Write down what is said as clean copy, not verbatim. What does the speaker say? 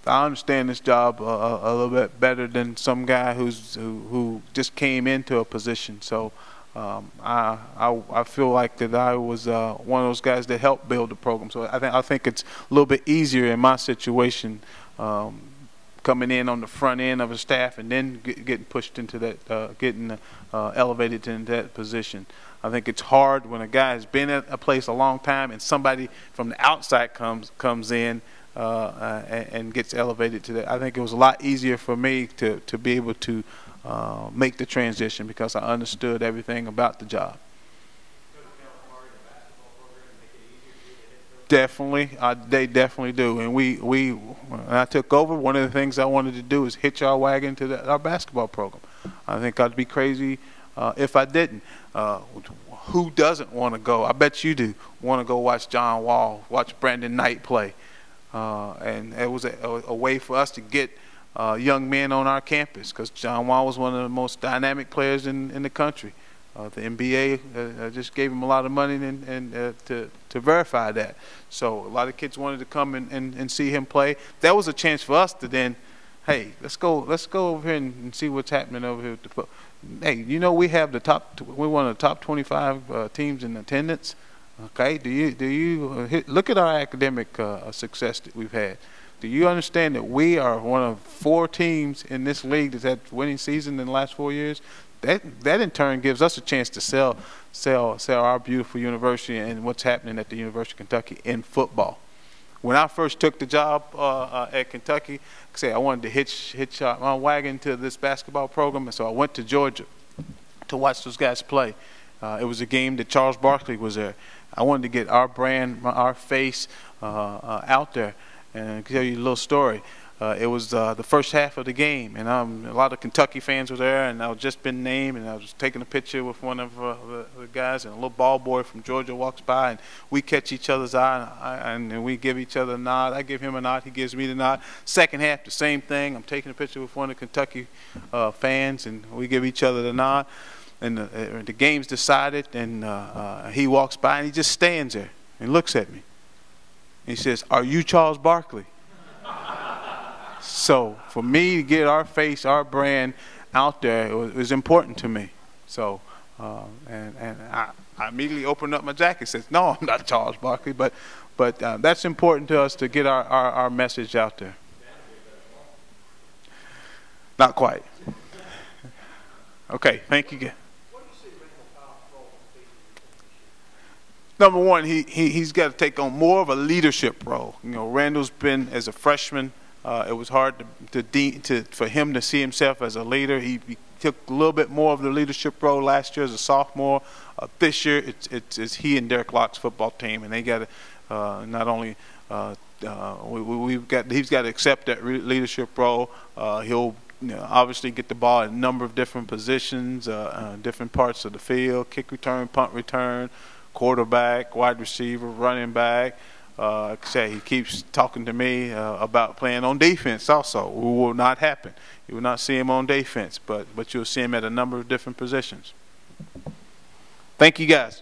I understand this job a little bit better than some guy who just came into a position. So I feel like that I was one of those guys that helped build the program. So I think it's a little bit easier in my situation, coming in on the front end of a staff and then getting pushed into that, getting elevated into that position. I think it's hard when a guy has been at a place a long time and somebody from the outside comes in and gets elevated to that. I think it was a lot easier for me to be able to make the transition because I understood everything about the job. Definitely, they definitely do. And when I took over, one of the things I wanted to do is hitch our wagon to our basketball program. I think I'd be crazy if I didn't. Who doesn't want to go? I bet you do want to go watch John Wall, watch Brandon Knight play. And it was a way for us to get young men on our campus because John Wall was one of the most dynamic players in the country. The NBA just gave him a lot of money to verify that. So a lot of kids wanted to come and see him play. That was a chance for us to then, hey, let's go over here and see what's happening over here. Hey, you know we have we're one of the top 25 teams in attendance. Okay, do you look at our academic success that we've had? Do you understand that we are one of 4 teams in this league that's had winning season in the last 4 years? That in turn gives us a chance to sell our beautiful university and what's happening at the University of Kentucky in football. When I first took the job at Kentucky, I wanted to hitch my wagon to this basketball program, and so I went to Georgia to watch those guys play. It was a game that Charles Barkley was there. I wanted to get our brand, our face out there. And I'll tell you a little story. It was the first half of the game, and a lot of Kentucky fans were there, and I had just been named, and I was taking a picture with one of the guys, and a little ball boy from Georgia walks by, and we catch each other's eye, and we give each other a nod. I give him a nod, he gives me the nod. Second half, the same thing. I'm taking a picture with one of the Kentucky fans, and we give each other the nod. And the game's decided, and he walks by, and he just stands there and looks at me. He says, "Are you Charles Barkley?" So for me to get our face, our brand out there, it was important to me. So and I immediately opened up my jacket and said, "No, I'm not Charles Barkley," but that's important to us to get our message out there. Not quite. Okay, thank you. Number one, he's got to take on more of a leadership role. You know, Randall's been as a freshman. It was hard for him to see himself as a leader. He took a little bit more of the leadership role last year as a sophomore. This year, it's he and Derek Locke's football team, and they got to not only he's got to accept that leadership role. He'll obviously get the ball in a number of different positions, different parts of the field: kick return, punt return, quarterback, wide receiver, running back. He keeps talking to me about playing on defense also. It will not happen. You will not see him on defense, but you'll see him at a number of different positions. Thank you, guys.